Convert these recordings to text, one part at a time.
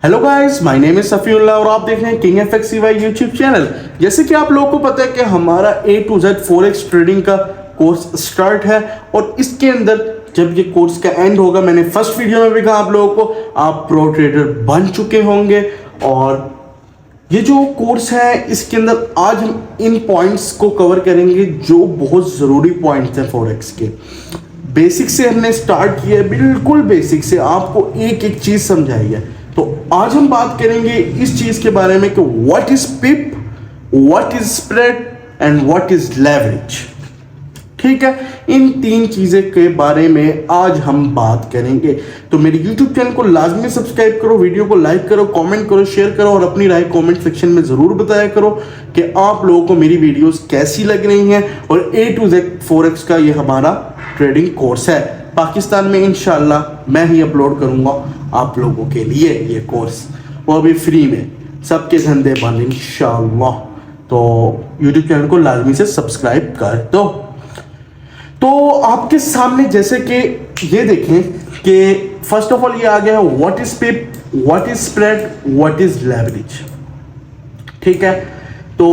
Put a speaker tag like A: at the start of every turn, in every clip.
A: Hello guys, my name is Safiullah और आप देख रहे हैं किंग एफएक्ससीवाई यूट्यूब चैनल। जैसे कि आप लोगों को पता है कि हमारा A to Z forex trading का कोर्स स्टार्ट है और इसके अंदर जब ये कोर्स का एंड होगा, मैंने फर्स्ट वीडियो में भी कहा आप लोगों को, आप प्रो ट्रेडर बन चुके होंगे। और ये जो कोर्स है इसके अंदर आज हम इन पॉइंट्स को कवर करेंगे जो बहुत ज़रूरी पॉइंट्स हैं फॉरेक्स के। बेसिक से हमने स्टार्ट किया है, बिल्कुल बेसिक से आपको एक एक चीज़ समझाई है। तो आज हम बात करेंगे इस चीज के बारे में कि what is pip, what is spread and what is leverage. ठीक है, इन तीन चीजें के बारे में आज हम बात करेंगे। तो मेरे YouTube चैनल को लाजमी सब्सक्राइब करो, वीडियो को लाइक करो, कमेंट करो, शेयर करो और अपनी राय कमेंट सेक्शन में जरूर बताया करो कि आप लोगों को मेरी वीडियोस कैसी लग रही हैं। और A to Z फॉरेक्स का ये हमारा ट्रेडिंग कोर्स है। पाकिस्तान में इंशाल्लाह मैं ही अपलोड करूंगा आप लोगों के लिए ये कोर्स, वो भी फ्री में, सबके धंधे बंद इंशाल्लाह। तो YouTube चैनल को लाजमी से सब्सक्राइब कर दो। तो आपके सामने जैसे कि ये देखें कि फर्स्ट ऑफ ऑल ये आ गया है what is pip, what is spread, what is leverage. ठीक है, तो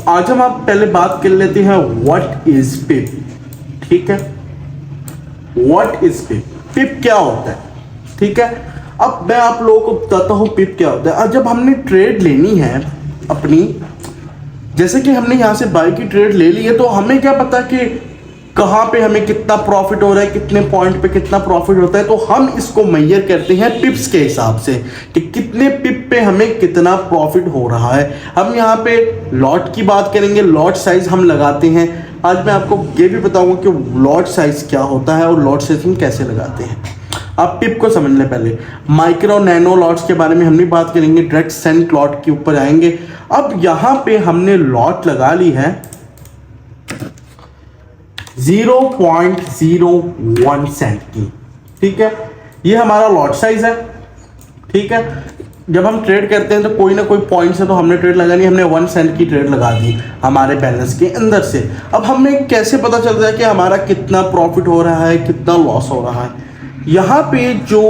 A: आज हम आप पहले बात कर लेते हैं व्हाट इज पिप। ठीक है, व्हाट इज पिप, पिप क्या होता है। ठीक है, अब मैं आप लोगों को बताता हूं पिप क्या होता है। जब हमने ट्रेड लेनी है अपनी, जैसे कि हमने यहां से बाय की ट्रेड ले ली है, तो हमें क्या पता कि कहां पे हमें कितना प्रॉफिट हो रहा है, कितने पॉइंट पे कितना प्रॉफिट होता है। तो हम इसको मेजर करते हैं पिप्स के हिसाब से कि कितने पिप पे हमें कितना प्रॉफिट हो रहा है। हम यहाँ पे लॉट की बात करेंगे, लॉट साइज हम लगाते हैं। आज मैं आपको ये भी बताऊंगा कि लॉट साइज क्या होता है और लॉट साइज हम कैसे लगाते हैं। आप पिप को समझ लें। पहले माइक्रो नैनो लॉट्स के बारे में हम नहीं बात करेंगे, डायरेक्ट सेंट लॉट के ऊपर आएंगे। अब यहाँ पे हमने लॉट लगा ली है 0.01 सेंट की। ठीक है, ये हमारा लॉट साइज है। ठीक है, जब हम ट्रेड करते हैं तो कोई ना कोई पॉइंट से तो हमने ट्रेड लगानी, हमने 1 सेंट की ट्रेड लगा दी हमारे बैलेंस के अंदर से। अब हमें कैसे पता चलता है कि हमारा कितना प्रॉफिट हो रहा है, कितना लॉस हो रहा है। यहाँ पे जो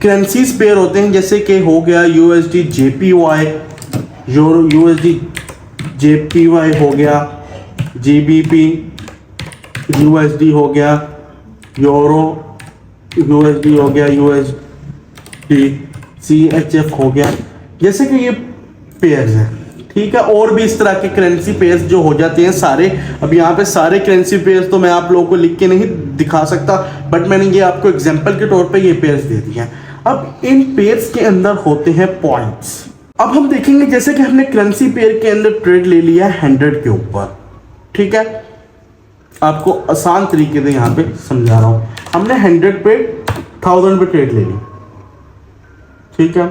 A: करेंसीज पेयर होते हैं, जैसे कि हो गया USD JPY, USD JPY हो गया, GBP USD हो गया, यूरो USD हो गया, USD CHF हो गया, जैसे कि ये पेयर्स हैं। ठीक है, और भी इस तरह के करेंसी पेयर्स जो हो जाते हैं सारे। अब यहाँ पे सारे करेंसी पेयर्स तो मैं आप लोगों को लिख के नहीं दिखा सकता, बट मैंने ये आपको एग्जांपल के तौर पे ये पेयर्स दे दिए हैं। अब इन पेयर्स के अंदर होते हैं पॉइंट्स। अब हम देखेंगे जैसे कि हमने करेंसी पेयर के अंदर ट्रेड ले लिया 100 के ऊपर। ठीक है, आपको आसान तरीके से यहाँ पे समझा रहा हूँ। हमने 100 पे 1000 पे ट्रेड ले ली। ठीक है,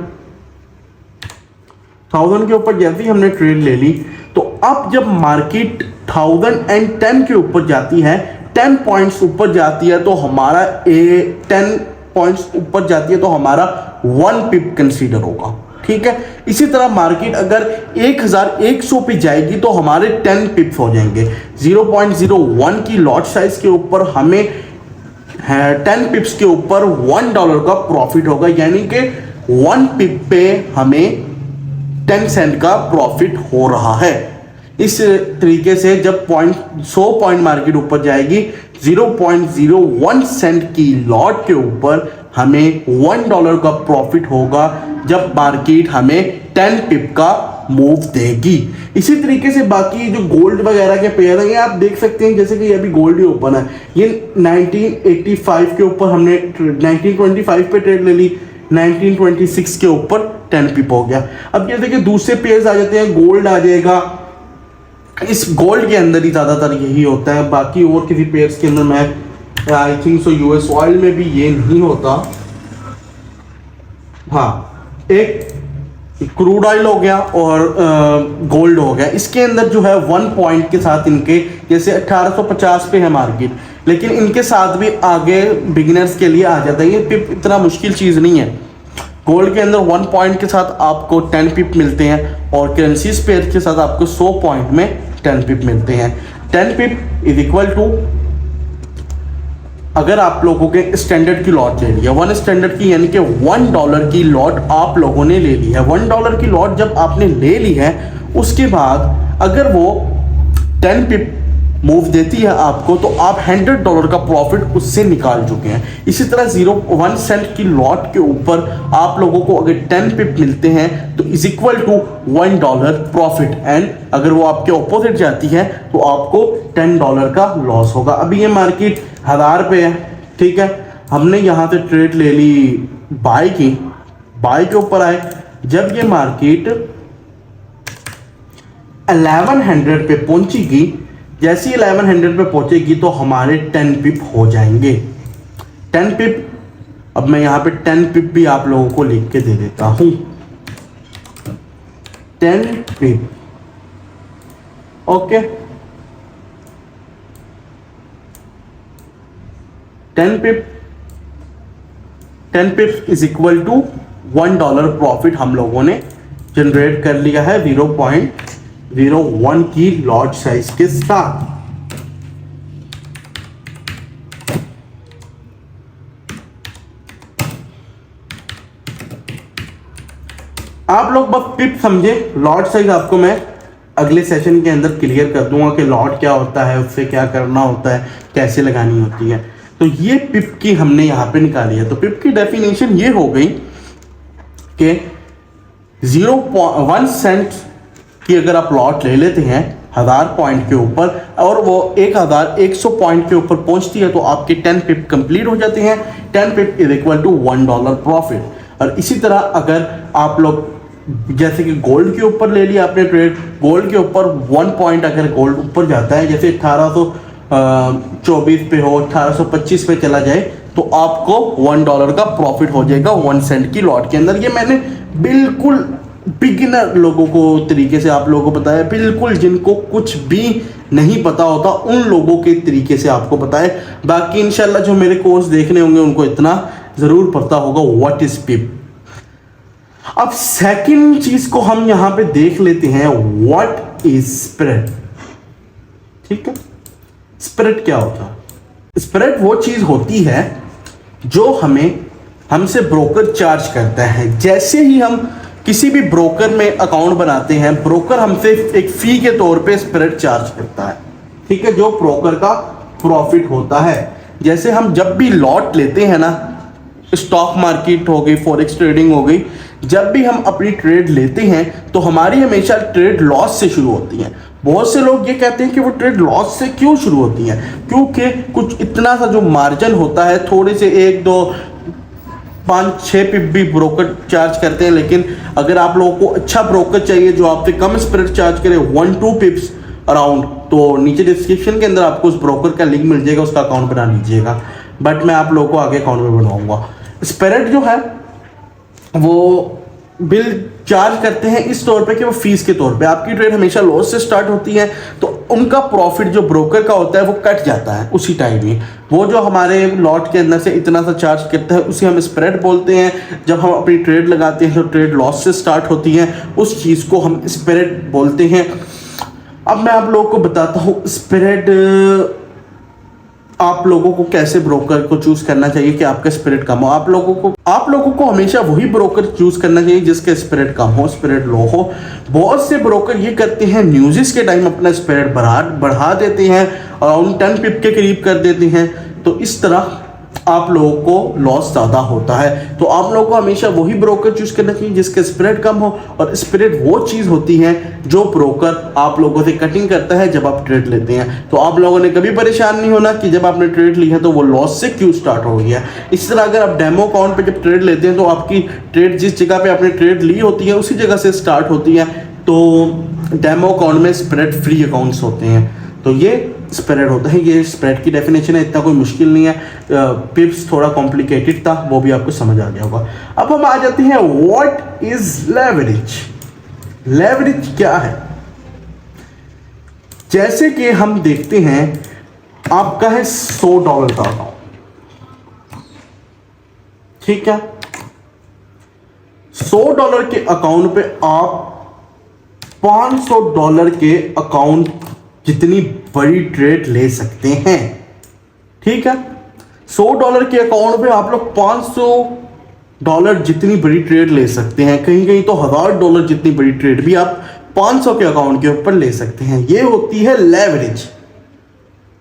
A: 1000 के ऊपर जैसे ही हमने ट्रेड ले ली, तो अब जब मार्केट 1010 के ऊपर जाती है, 10 पॉइंट्स ऊपर जाती है, तो हमारा 10 पॉइंट्स ऊपर जाती है तो हमारा 1 पिप कंसीडर होगा। ठीक है, इसी तरह मार्केट अगर 1100 पे जाएगी तो हमारे 10 पिप्स हो जाएंगे। 0.01 की लॉट साइज के ऊपर हमें 10 पिप्स के ऊपर $1 का प्रॉफिट होगा, यानी कि 1 पिप पे हमें 10 सेंट का प्रॉफिट हो रहा है। इस तरीके से जब 100 पॉइंट मार्केट ऊपर जाएगी, 0.01 सेंट की लॉट के ऊपर हमें $1 का प्रॉफिट होगा जब मार्केट हमें 10 पिप का मूव देगी। इसी तरीके से बाकी जो गोल्ड वगैरह के पेयर हैं, आप देख सकते हैं जैसे कि ये अभी गोल्ड ही ओपन है। ये 1985 के ऊपर हमने 1925 पे ट्रेड ले ली, 1926 के ऊपर 10 पिप हो गया। अब जैसे कि दूसरे पेयर्स आ जाते हैं, गोल्ड आ जाएगा। इस गोल्ड के अंदर ही ज़्यादातर यही होता है, बाकी और किसी पेयर्स के अंदर मैं I think so US oil में भी ये नहीं होता। हाँ, एक क्रूड ऑयल हो गया और गोल्ड हो गया। इसके अंदर जो है 1 पॉइंट के साथ इनके, जैसे 1850 पे है मार्केट, लेकिन इनके साथ भी आगे बिगिनर्स के लिए आ जाता है। ये पिप इतना मुश्किल चीज़ नहीं है। गोल्ड के अंदर 1 पॉइंट के साथ आपको 10 पिप मिलते हैं और करेंसीज पेयर के साथ आपको 100 पॉइंट में 10 पिप मिलते हैं। 10 पिप इज इक्वल टू अगर आप लोगों के स्टैंडर्ड की लॉट ले लिया, वन स्टैंडर्ड की यानी कि $1 की लॉट आप लोगों ने ले ली है, $1 की लॉट जब आपने ले ली है, उसके बाद अगर वो 10 पिप मूव देती है आपको, तो आप $100 का प्रॉफिट उससे निकाल चुके हैं। इसी तरह 0.1 सेंट की लॉट के ऊपर आप लोगों को अगर 10 पिप मिलते हैं तो is equal to $1 profit, and अगर वो आपके ऑपोजिट जाती है तो आपको $10 का लॉस होगा। अभी ये मार्केट 1000 पे है, ठीक है, हमने यहाँ से ट्रेड ले ली बाय की, बाय के ऊपर आए, जब ये मार्केट 1100 पे पहुंचेगी, जैसी 1100 पे पहुंचेगी तो हमारे 10 पिप हो जाएंगे, 10 पिप। अब मैं यहाँ पे 10 पिप भी आप लोगों को लिख के दे देता हूं, 10 pip, okay, 10 pip, 10 pip is equal to $1 profit हम लोगों ने जनरेट कर लिया है 0.01 की लॉट साइज के साथ। आप लोग बस पिप समझे, लॉट साइज आपको मैं अगले सेशन के अंदर क्लियर कर दूंगा कि लॉट क्या होता है, उससे क्या करना होता है, कैसे लगानी होती है। तो ये पिप की हमने यहाँ पे निकाली है। तो पिप की डेफिनेशन ये हो गई कि 0.1 सेंट की अगर आप लॉट ले लेते हैं 1000 पॉइंट के ऊपर और वो 1100 पॉइंट के ऊपर पहुंचती है तो आपके 10 पिप कंप्लीट हो जाते हैं, 10 pip is equal to $1 profit. और इसी तरह अगर आप लोग जैसे कि गोल्ड के ऊपर ले लिया आपने ट्रेड, गोल्ड के ऊपर 1 पॉइंट अगर गोल्ड ऊपर जाता है, जैसे 1824 पे हो, 1825 पे चला जाए, तो आपको $1 का प्रॉफिट हो जाएगा 1 सेंट की लॉट के अंदर। ये मैंने बिल्कुल बिगिनर लोगों को तरीके से आप लोगों को बताया, बिल्कुल जिनको कुछ भी नहीं पता होता उन लोगों के तरीके से आपको बताया। बाकी इंशाल्लाह जो मेरे कोर्स देखने होंगे उनको इतना जरूर पता होगा व्हाट इज पिप। अब सेकंड चीज को हम यहां पे देख लेते हैं, व्हाट इज स्प्रेड। ठीक है, स्प्रेड क्या होता है? स्प्रेड वो चीज होती है जो हमसे ब्रोकर चार्ज करता है। जैसे ही हम किसी भी ब्रोकर में अकाउंट बनाते हैं, ब्रोकर हमसे एक फी के तौर पे स्प्रेड चार्ज करता है, ठीक है, जो ब्रोकर का प्रॉफिट होता है। जैसे हम जब भी लॉट लेते हैं ना, स्टॉक मार्केट हो गई, फॉरेक्स ट्रेडिंग हो गई, जब भी हम अपनी ट्रेड लेते हैं तो हमारी हमेशा ट्रेड लॉस से शुरू होती है। बहुत से लोग ये कहते हैं कि वो ट्रेड लॉस से क्यों शुरू होती है, क्योंकि कुछ इतना सा जो मार्जिन होता है, थोड़े से 1, 2, 5, 6 पिप भी ब्रोकर चार्ज करते हैं। लेकिन अगर आप लोगों को अच्छा ब्रोकर चाहिए जो आपसे कम स्प्रेड चार्ज करे, 1-2 पिप्स अराउंड, तो नीचे डिस्क्रिप्शन के अंदर आपको उस ब्रोकर का लिंक मिल जाएगा, उसका अकाउंट बना लीजिएगा। बट मैं आप लोगों को आगे अकाउंट में बनवाऊंगा। स्प्रेड जो है वो बिल चार्ज करते हैं इस तौर पे कि वो फीस के तौर पे, आपकी ट्रेड हमेशा लॉस से स्टार्ट होती है तो उनका प्रॉफिट जो ब्रोकर का होता है वो कट जाता है उसी टाइम ही। वो जो हमारे लॉट के अंदर से इतना सा चार्ज करता है उसे हम स्प्रेड बोलते हैं। जब हम अपनी ट्रेड लगाते हैं तो ट्रेड लॉस से स्टार्ट होती है, उस चीज़ को हम स्प्रेड बोलते हैं। अब मैं आप लोगों को बताता हूँ स्प्रेड आप लोगों को कैसे ब्रोकर को चूज करना चाहिए कि आपका स्प्रेड कम हो। आप लोगों को हमेशा वही ब्रोकर चूज करना चाहिए जिसके स्प्रेड कम हो, स्प्रेड लो हो। बहुत से ब्रोकर ये करते हैं, न्यूज़ के टाइम अपना स्प्रेड बढ़ा देते हैं और 10 पिप के करीब कर देते हैं, तो इस तरह आप लोगों को लॉस ज़्यादा होता है। तो आप लोगों को हमेशा वही ब्रोकर चूज करना चाहिए जिसके स्प्रेड कम हो, और स्प्रेड वो चीज़ होती है जो ब्रोकर आप लोगों से कटिंग करता है जब आप ट्रेड लेते हैं। तो आप लोगों ने कभी परेशान नहीं होना कि जब आपने ट्रेड ली है तो वो लॉस से क्यों स्टार्ट हो गया। इस तरह अगर आप डेमो अकाउंट पे जब ट्रेड लेते हैं तो आपकी ट्रेड जिस जगह पे आपने ट्रेड ली होती है उसी जगह से स्टार्ट होती है। तो डेमो अकाउंट में स्प्रेड फ्री अकाउंट्स होते हैं, तो ये स्प्रेड होता है। ये स्प्रेड की डेफिनेशन है, इतना कोई मुश्किल नहीं है। पिप्स थोड़ा कॉम्प्लिकेटेड था, वो भी आपको समझ आ गया होगा। अब हम आ जाते हैं व्हाट इज लेवरेज। लेवरेज क्या है? जैसे कि हम देखते हैं आपका है $100 का अकाउंट, ठीक है, $100 के अकाउंट पे आप $500 के अकाउंट जितनी बड़ी ट्रेड ले सकते हैं, ठीक है। $100 के अकाउंट पे आप लोग $500 जितनी बड़ी ट्रेड ले सकते हैं, कहीं कहीं तो $1000 जितनी बड़ी ट्रेड भी आप 500 के अकाउंट के ऊपर ले सकते हैं। ये होती है लेवरेज।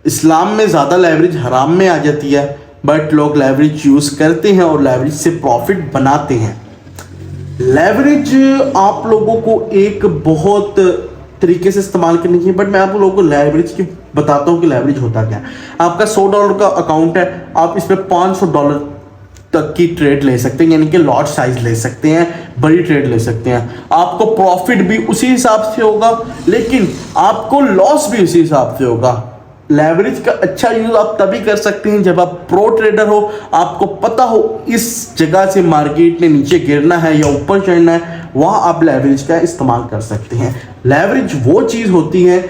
A: इस्लाम में ज़्यादा लेवरेज हराम में आ जाती है, बट लोग लेवरेज यूज़ करते हैं और लेवरेज से प्रॉफिट बनाते हैं। लेवरेज आप लोगों को एक बहुत तरीके से इस्तेमाल करनी चाहिए, बट मैं आप लोगों को लेवरेज की बताता हूँ कि लेवरेज होता क्या है। आपका $100 का अकाउंट है, आप इसमें $500 तक की ट्रेड ले सकते हैं, यानी कि लॉट साइज ले सकते हैं, बड़ी ट्रेड ले सकते हैं। आपको प्रॉफिट भी उसी हिसाब से होगा, लेकिन आपको लॉस भी उसी हिसाब से होगा। लेवरेज का अच्छा यूज आप तभी कर सकते हैं जब आप प्रो ट्रेडर हो, आपको पता हो इस जगह से मार्केट ने नीचे गिरना है या ऊपर चढ़ना है, वहां आप लेवरेज का इस्तेमाल कर सकते हैं। लेवरेज वो चीज़ होती है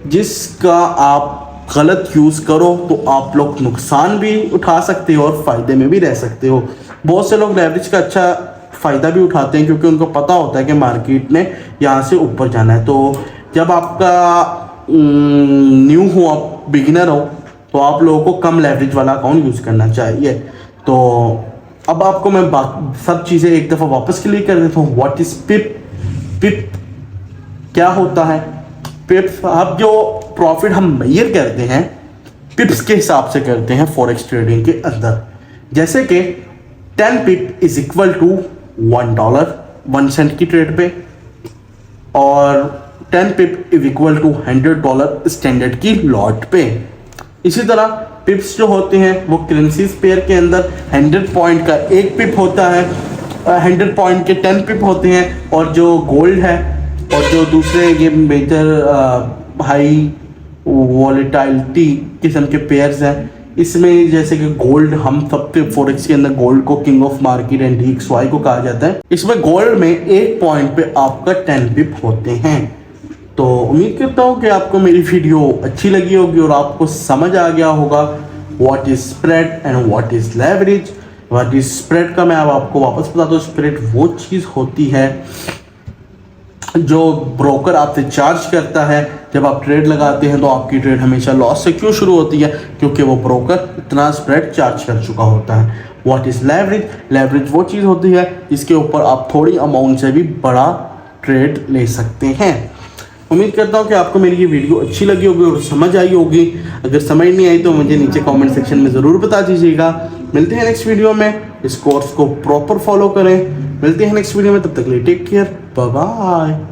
A: जिसका आप गलत यूज़ करो तो आप लोग नुकसान भी उठा सकते हो और फ़ायदे में भी रह सकते हो। बहुत से लोग लेवरेज का अच्छा फ़ायदा भी उठाते हैं क्योंकि उनको पता होता है कि मार्केट ने यहाँ से ऊपर जाना है। तो जब आपका न्यू हो, आप बिगिनर हो, तो आप लोगों को कम लेवरेज वाला अकाउंट यूज़ करना चाहिए। तो अब आपको मैं सब चीज़ें एक दफ़ा वापस क्लियर कर देता हूँ। व्हाट इज़ पिप? पिप क्या होता है? पिप्स, अब जो प्रॉफिट हम मेजर करते हैं पिप्स के हिसाब से करते हैं फॉरेक्स ट्रेडिंग के अंदर। जैसे कि 10 pip is equal to $1, 1 Saint की ट्रेड पे, और 10 pip is equal to $100 standard की लॉट पे। इसी तरह पिप्स जो होते हैं वो करेंसीज पेयर के अंदर 100 पॉइंट का 1 पिप होता है, 100 पॉइंट के 10 पिप होते हैं, और जो गोल्ड है और जो दूसरे ये मेजर हाई वॉलेटिलिटी किस्म के पेयर्स हैं, इसमें जैसे कि गोल्ड, हम सबके फॉरेक्स के अंदर गोल्ड को king of market and DXY को कहा जाता है। इसमें गोल्ड में 1 पॉइंट पे आपका 10 पिप होते हैं। तो उम्मीद करता हूँ कि आपको मेरी वीडियो अच्छी लगी होगी और आपको समझ आ गया होगा what is spread and what is leverage. What is spread का मैं अब आपको वापस बताता हूँ। स्प्रेड वो चीज़ होती है जो ब्रोकर आपसे चार्ज करता है। जब आप ट्रेड लगाते हैं तो आपकी ट्रेड हमेशा लॉस से क्यों शुरू होती है? क्योंकि वो ब्रोकर इतना स्प्रेड चार्ज कर चुका होता है। What is leverage? लेवरेज वो चीज़ होती है जिसके ऊपर आप थोड़ी अमाउंट से भी बड़ा ट्रेड ले सकते हैं। उम्मीद करता हूँ कि आपको मेरी ये वीडियो अच्छी लगी होगी और समझ आई होगी। अगर समझ नहीं आई तो मुझे नीचे कमेंट सेक्शन में ज़रूर बता दीजिएगा। मिलते हैं नेक्स्ट वीडियो में। इस कोर्स को प्रॉपर फॉलो करें। मिलते हैं नेक्स्ट वीडियो में, तब तक के लिए टेक केयर, बाय बाय।